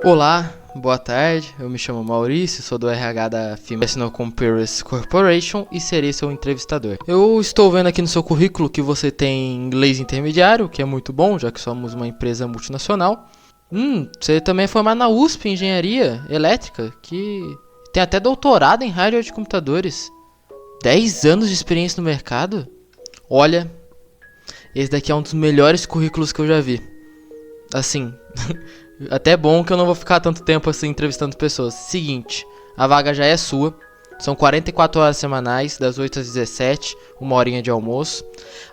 Olá, boa tarde, eu me chamo Maurício, sou do RH da National Comparers Corporation e serei seu entrevistador. Eu estou vendo aqui no seu currículo que você tem inglês intermediário, que é muito bom, já que somos uma empresa multinacional. Você também é formado na USP em Engenharia Elétrica, que tem até doutorado em hardware de computadores. 10 anos de experiência no mercado? Olha, esse daqui é um dos melhores currículos que eu já vi. Assim, até bom que eu não vou ficar tanto tempo assim entrevistando pessoas. Seguinte, a vaga já é sua. São 44 horas semanais, das 8 às 17, uma horinha de almoço.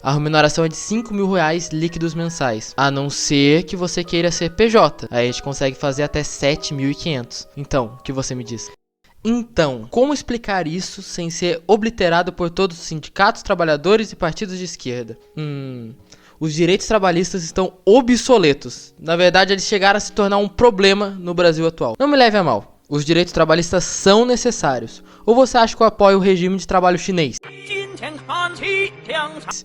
A remuneração é de R$5.000 líquidos mensais. A não ser que você queira ser PJ. Aí a gente consegue fazer até 7.500. Então, o que você me diz? Então, como explicar isso sem ser obliterado por todos os sindicatos, trabalhadores e partidos de esquerda? Os direitos trabalhistas estão obsoletos. Na verdade, eles chegaram a se tornar um problema no Brasil atual. Não me leve a mal. Os direitos trabalhistas são necessários. Ou você acha que eu apoio o regime de trabalho chinês?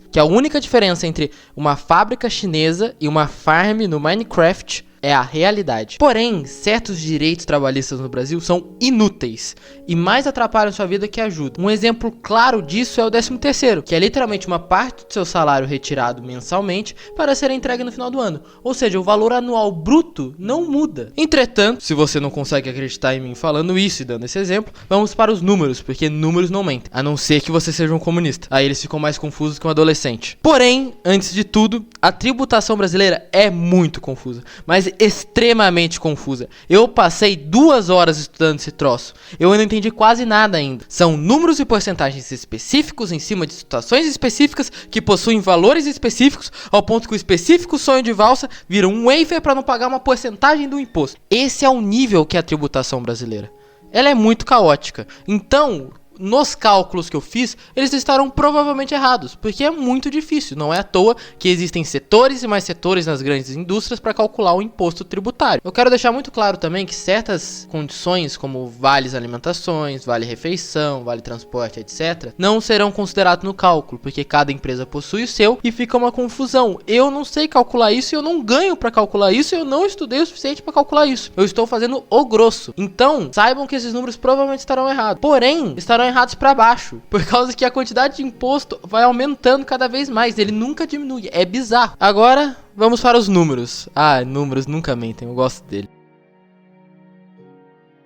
Que a única diferença entre uma fábrica chinesa e uma farm no Minecraft é a realidade. Porém, certos direitos trabalhistas no Brasil são inúteis e mais atrapalham sua vida que ajudam. Um exemplo claro disso é o 13º, que é literalmente uma parte do seu salário retirado mensalmente para ser entregue no final do ano. Ou seja, o valor anual bruto não muda. Entretanto, se você não consegue acreditar em mim falando isso e dando esse exemplo, vamos para os números, porque números não mentem, a não ser que você seja um comunista. Aí eles ficam mais confusos que um adolescente. Porém, antes de tudo, a tributação brasileira é muito confusa, mas extremamente confusa. Eu passei 2 horas estudando esse troço. Eu não entendi quase nada ainda. São números e porcentagens específicos em cima de situações específicas que possuem valores específicos, ao ponto que o específico sonho de valsa vira um wafer para não pagar uma porcentagem do imposto. Esse é o nível que é a tributação brasileira. Ela é muito caótica. Então, nos cálculos que eu fiz, eles estarão provavelmente errados, porque é muito difícil. Não é à toa que existem setores e mais setores nas grandes indústrias para calcular o imposto tributário. Eu quero deixar muito claro também que certas condições, como vales alimentações, vale refeição, vale transporte, etc., não serão considerados no cálculo, porque cada empresa possui o seu e fica uma confusão. Eu não sei calcular isso e eu não ganho para calcular isso e eu não estudei o suficiente para calcular isso. Eu estou fazendo o grosso. Então, saibam que esses números provavelmente estarão errados. Porém, estarão errados para baixo, por causa que a quantidade de imposto vai aumentando cada vez mais, ele nunca diminui, é bizarro. Agora, vamos para os números. Números nunca mentem, eu gosto dele.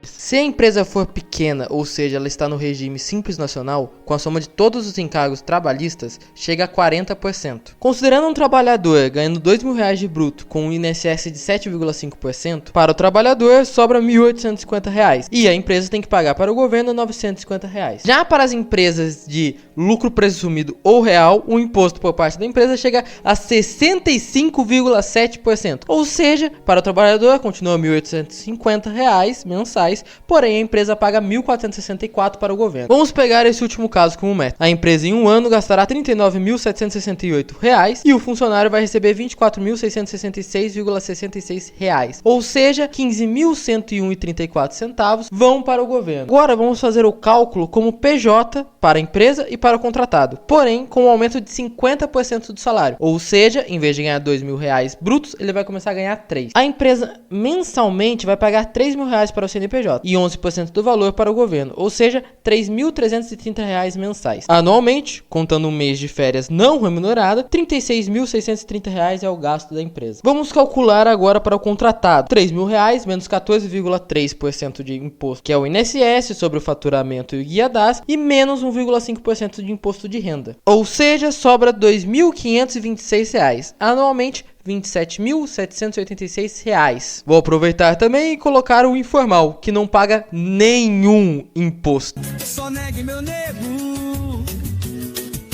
Se a empresa for pequena, ou seja, ela está no regime Simples Nacional, com a soma de todos os encargos trabalhistas, chega a 40%. Considerando um trabalhador ganhando R$2.000 de bruto com um INSS de 7,5%, para o trabalhador sobra R$1.850 e a empresa tem que pagar para o governo R$950. Já para as empresas de lucro presumido ou real, o imposto por parte da empresa chega a 65,7%. Ou seja, para o trabalhador continua R$1.850 mensais, porém a empresa paga R$1.464 para o governo. Vamos pegar esse último caso como método. A empresa em um ano gastará R$39.768 e o funcionário vai receber R$24.666,66. Ou seja, R$15.101,34 vão para o governo. Agora vamos fazer o cálculo como PJ para a empresa e para o contratado, porém com um aumento de 50% do salário. Ou seja, em vez de ganhar R$2.000 brutos, ele vai começar a ganhar 3. A empresa mensalmente vai pagar R$3.000 para o CNPJ e 11% do valor para o governo, ou seja, R$3.330 mensais. Anualmente, contando um mês de férias não remunerada, R$36.630 é o gasto da empresa. Vamos calcular agora para o contratado. R$3.000 menos 14,3% de imposto, que é o INSS sobre o faturamento e o guia-das, e menos 1,5% de imposto de renda. Ou seja, sobra R$2.526. Anualmente, R$27.786. Vou aproveitar também e colocar o informal, que não paga nenhum imposto. Só negue, meu nego.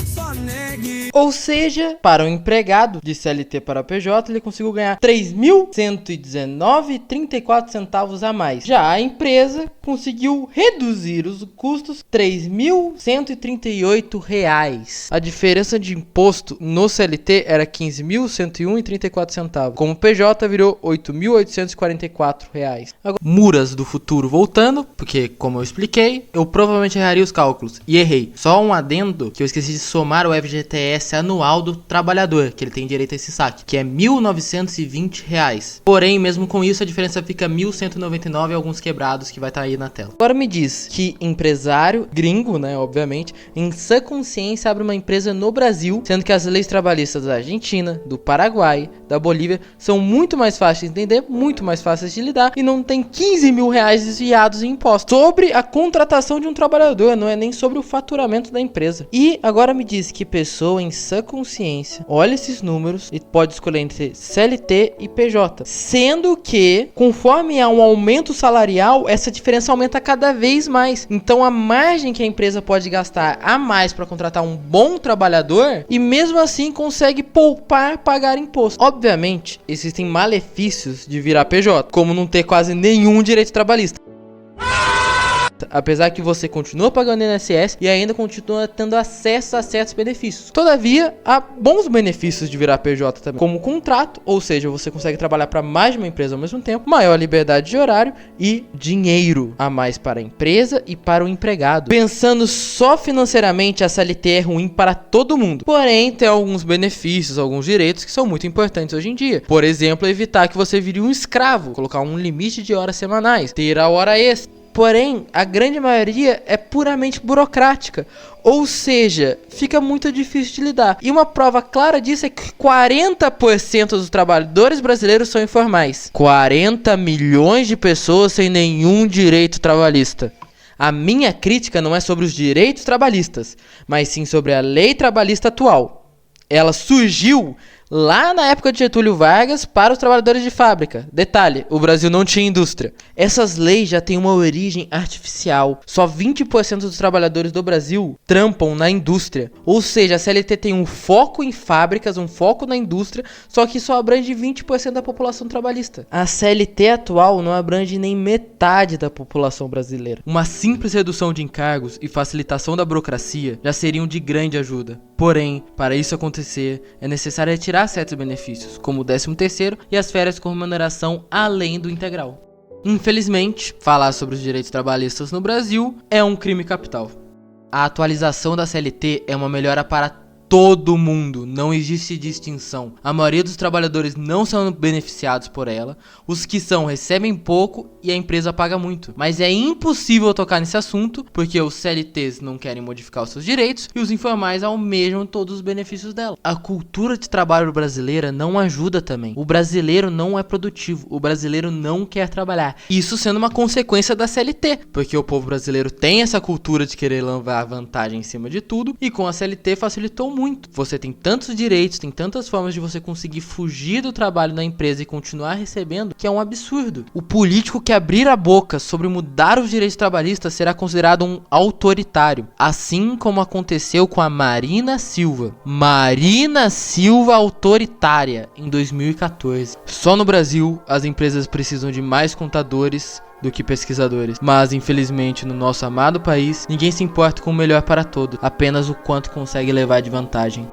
Só negue. Ou seja, para o empregado de CLT para PJ, ele conseguiu ganhar R$3.119,34 a mais. Já a empresa conseguiu reduzir os custos R$3.138. A diferença de imposto no CLT era R$15.101,34. Como PJ virou R$8.844. Agora, muras do futuro voltando, porque como eu expliquei, eu provavelmente erraria os cálculos. E errei. Só um adendo que eu esqueci de somar o FGTS INSS anual do trabalhador, que ele tem direito a esse saque, que é R$ 1.920. Porém, mesmo com isso, a diferença fica R$ 1.199 e alguns quebrados que vai estar aí na tela. Agora me diz que empresário gringo, né, obviamente, em sã consciência abre uma empresa no Brasil, sendo que as leis trabalhistas da Argentina, do Paraguai, da Bolívia são muito mais fáceis de entender, muito mais fáceis de lidar e não tem R$ 15 mil desviados em impostos sobre a contratação de um trabalhador, não é nem sobre o faturamento da empresa. E agora me diz que pessoa em sã consciência olha esses números e pode escolher entre CLT e PJ, sendo que conforme há um aumento salarial, essa diferença aumenta cada vez mais. Então a margem que a empresa pode gastar a mais para contratar um bom trabalhador e mesmo assim consegue poupar pagar imposto. Obviamente, existem malefícios de virar PJ, como não ter quase nenhum direito trabalhista. Apesar que você continua pagando INSS e ainda continua tendo acesso a certos benefícios. Todavia, há bons benefícios de virar PJ também, como contrato, ou seja, você consegue trabalhar para mais de uma empresa ao mesmo tempo, maior liberdade de horário e dinheiro a mais para a empresa e para o empregado. Pensando só financeiramente, a CLT é ruim para todo mundo. Porém, tem alguns benefícios, alguns direitos que são muito importantes hoje em dia. Por exemplo, evitar que você vire um escravo, colocar um limite de horas semanais, ter a hora extra. Porém, a grande maioria é puramente burocrática, ou seja, fica muito difícil de lidar. E uma prova clara disso é que 40% dos trabalhadores brasileiros são informais. 40 milhões de pessoas sem nenhum direito trabalhista. A minha crítica não é sobre os direitos trabalhistas, mas sim sobre a lei trabalhista atual. Ela surgiu lá na época de Getúlio Vargas para os trabalhadores de fábrica. Detalhe, o Brasil não tinha indústria. Essas leis já têm uma origem artificial. Só 20% dos trabalhadores do Brasil trampam na indústria. Ou seja, a CLT tem um foco em fábricas, um foco na indústria, só que só abrange 20% da população trabalhista. A CLT atual não abrange nem metade da população brasileira. Uma simples redução de encargos e facilitação da burocracia já seriam de grande ajuda. Porém, para isso acontecer, é necessário retirar certos benefícios, como o 13º e as férias com remuneração além do integral. Infelizmente, falar sobre os direitos trabalhistas no Brasil é um crime capital. A atualização da CLT é uma melhora para todo mundo, não existe distinção. A maioria dos trabalhadores não são beneficiados por ela, os que são recebem pouco e a empresa paga muito. Mas é impossível tocar nesse assunto, porque os CLTs não querem modificar os seus direitos e os informais almejam todos os benefícios dela. A cultura de trabalho brasileira não ajuda também. O brasileiro não é produtivo, o brasileiro não quer trabalhar. Isso sendo uma consequência da CLT, porque o povo brasileiro tem essa cultura de querer levar vantagem em cima de tudo, e com a CLT facilitou muito. Você tem tantos direitos, tem tantas formas de você conseguir fugir do trabalho na empresa e continuar recebendo, que é um absurdo. O político que abrir a boca sobre mudar os direitos trabalhistas será considerado um autoritário, assim como aconteceu com a Marina Silva. Marina Silva autoritária em 2014. Só no Brasil as empresas precisam de mais contadores do que pesquisadores, mas infelizmente no nosso amado país ninguém se importa com o melhor para todos, apenas o quanto consegue levar de vantagem.